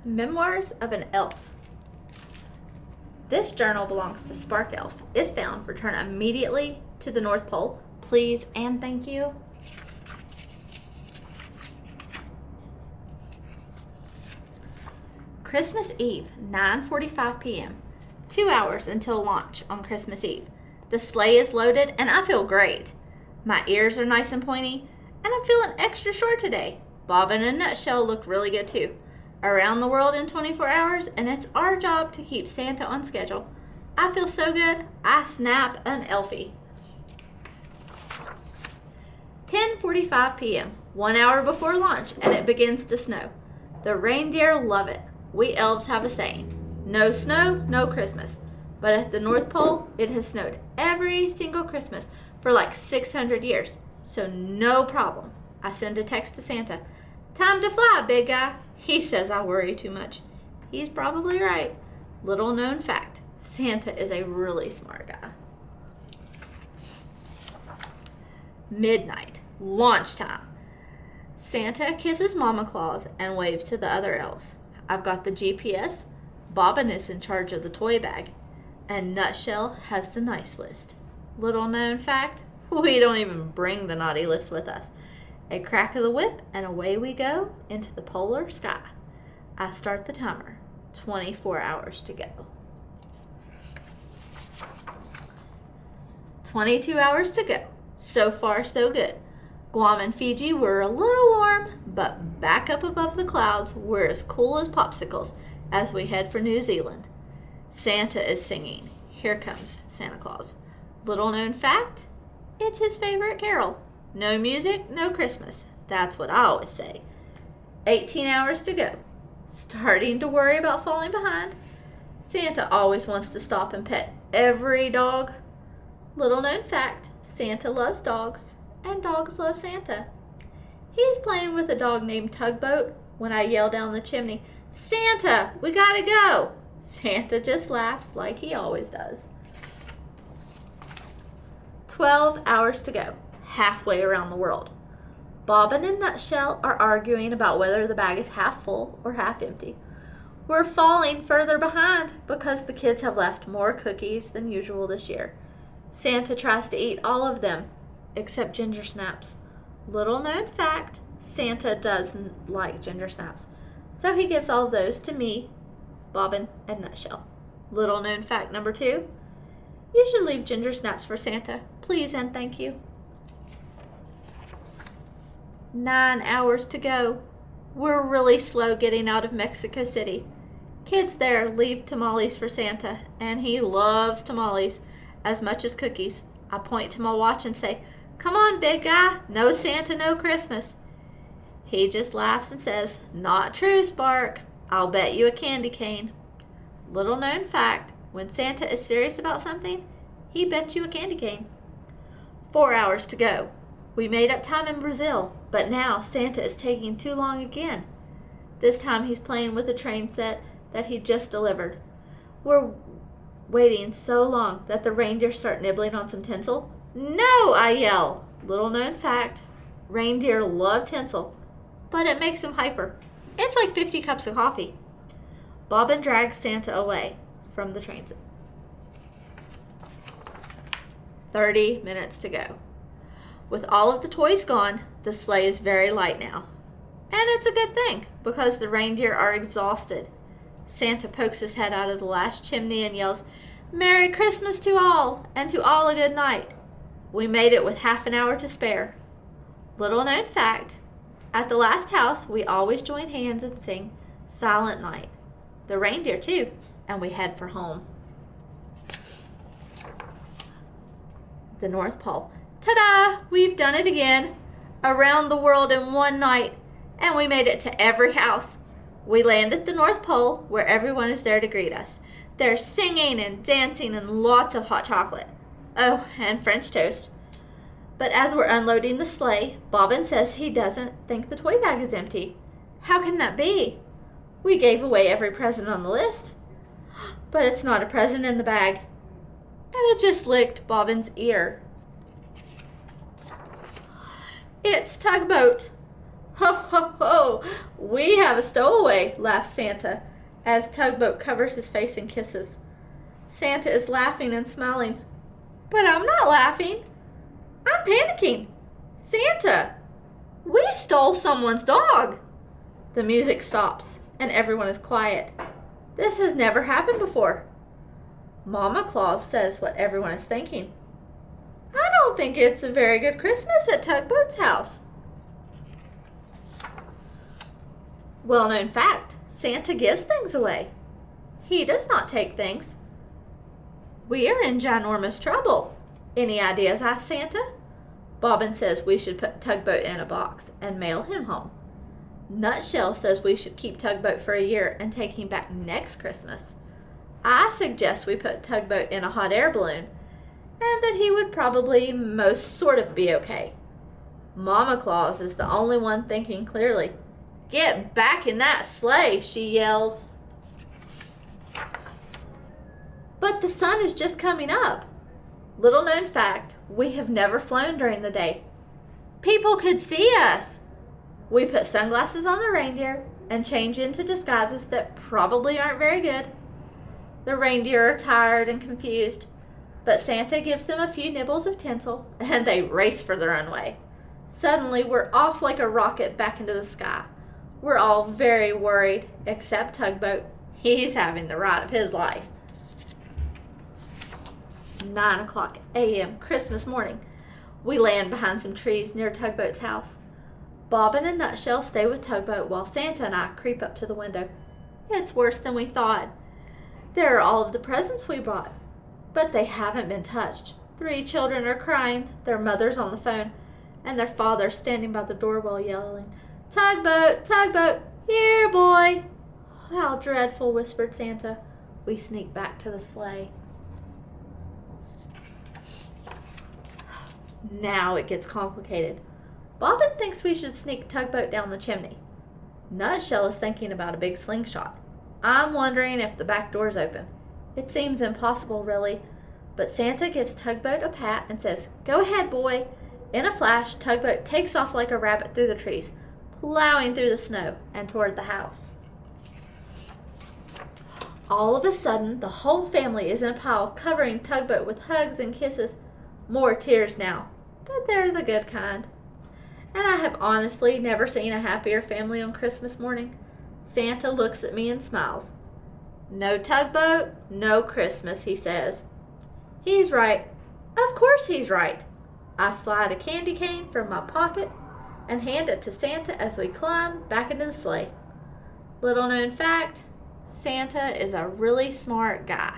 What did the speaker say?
Memoirs of an Elf. This journal belongs to Spark Elf. If found, return immediately to the North Pole. Please and thank you. Christmas Eve, 9:45 p.m. 2 hours until launch on Christmas Eve. The sleigh is loaded and I feel great. My ears are nice and pointy and I'm feeling extra short today. Bobbin and Nutshell look really good too. Around the world in 24 hours, and it's our job to keep Santa on schedule. I feel so good, I snap an Elfie. 10:45 p.m., 1 hour before launch, and it begins to snow. The reindeer love it. We elves have a saying, no snow, no Christmas. But at the North Pole, it has snowed every single Christmas for like 600 years. So no problem. I send a text to Santa. Time to fly, big guy. He says I worry too much. He's probably right. Little known fact, Santa is a really smart guy. Midnight, launch time. Santa kisses Momma Claus and waves to the other elves. I've got the GPS, Bobbin is in charge of the toy bag, and Nutshell has the nice list. Little known fact, we don't even bring the naughty list with us. A crack of the whip and away we go into the polar sky. I start the timer. 24 hours to go. 22 hours to go. So far so good. Guam and Fiji were a little warm, but back up above the clouds we're as cool as popsicles as we head for New Zealand. Santa is singing Here Comes Santa Claus. Little known fact, it's his favorite carol. No music, no Christmas. That's what I always say. 18 hours to go. Starting to worry about falling behind. Santa always wants to stop and pet every dog. Little known fact, Santa loves dogs and dogs love Santa. He's playing with a dog named Tugboat when I yell down the chimney, Santa, we gotta go. Santa just laughs like he always does. 12 hours to go. Halfway around the world. Bobbin and Nutshell are arguing about whether the bag is half full or half empty. We're falling further behind because the kids have left more cookies than usual this year. Santa tries to eat all of them, except ginger snaps. Little known fact, Santa doesn't like ginger snaps, so he gives all of those to me, Bobbin, and Nutshell. Little known fact number 2, you should leave ginger snaps for Santa, please and thank you. 9 hours to go. We're really slow getting out of Mexico City. Kids there leave tamales for Santa, and he loves tamales as much as cookies. I point to my watch and say, come on, big guy, no Santa, no Christmas. He just laughs and says, not true, Spark. I'll bet you a candy cane. Little known fact, when Santa is serious about something, he bets you a candy cane. 4 hours to go. We made up time in Brazil, but now Santa is taking too long again. This time he's playing with a train set that he just delivered. We're waiting so long that the reindeer start nibbling on some tinsel. No, I yell. Little known fact, reindeer love tinsel, but it makes them hyper. It's like 50 cups of coffee. Bobbin drags Santa away from the train set. 30 minutes to go. With all of the toys gone, the sleigh is very light now. And it's a good thing, because the reindeer are exhausted. Santa pokes his head out of the last chimney and yells, Merry Christmas to all, and to all a good night. We made it with half an hour to spare. Little known fact, at the last house we always join hands and sing Silent Night. The reindeer too, and we head for home. The North Pole. Ta-da! We've done it again. Around the world in one night, and we made it to every house. We land at the North Pole, where everyone is there to greet us. There's singing and dancing and lots of hot chocolate. Oh, and French toast. But as we're unloading the sleigh, Bobbin says he doesn't think the toy bag is empty. How can that be? We gave away every present on the list. But it's not a present in the bag. And it just licked Bobbin's ear. It's Tugboat. Ho, ho, ho! We have a stowaway, laughs Santa, as Tugboat covers his face in kisses. Santa is laughing and smiling. But I'm not laughing. I'm panicking. Santa, we stole someone's dog. The music stops, and everyone is quiet. This has never happened before. Momma Claus says what everyone is thinking. I don't think it's a very good Christmas at Tugboat's house. Well-known fact, Santa gives things away. He does not take things. We are in ginormous trouble. Any ideas? Asked Santa. Bobbin says we should put Tugboat in a box and mail him home. Nutshell says we should keep Tugboat for a year and take him back next Christmas. I suggest we put Tugboat in a hot air balloon, and that he would probably most sort of be okay. Momma Claus is the only one thinking clearly. Get back in that sleigh, she yells. But the sun is just coming up. Little known fact, we have never flown during the day. People could see us. We put sunglasses on the reindeer and change into disguises that probably aren't very good. The reindeer are tired and confused, but Santa gives them a few nibbles of tinsel and they race for their own way. Suddenly, we're off like a rocket back into the sky. We're all very worried, except Tugboat. He's having the ride of his life. 9:00 a.m. Christmas morning. We land behind some trees near Tugboat's house. Bobbin and Nutshell stay with Tugboat while Santa and I creep up to the window. It's worse than we thought. There are all of the presents we brought, but they haven't been touched. 3 children are crying, their mother's on the phone, and their father standing by the doorway yelling, "Tugboat, Tugboat, here, boy!" How dreadful, whispered Santa. We sneak back to the sleigh. Now it gets complicated. Bobbin thinks we should sneak Tugboat down the chimney. Nutshell is thinking about a big slingshot. I'm wondering if the back door's open. It seems impossible, really, but Santa gives Tugboat a pat and says, "Go ahead, boy." In a flash, Tugboat takes off like a rabbit through the trees, plowing through the snow and toward the house. All of a sudden, the whole family is in a pile, covering Tugboat with hugs and kisses. More tears now, but they're the good kind. And I have honestly never seen a happier family on Christmas morning. Santa looks at me and smiles. "No Tugboat, no Christmas," he says. He's right. Of course he's right. I slide a candy cane from my pocket and hand it to Santa as we climb back into the sleigh. Little known fact, Santa is a really smart guy.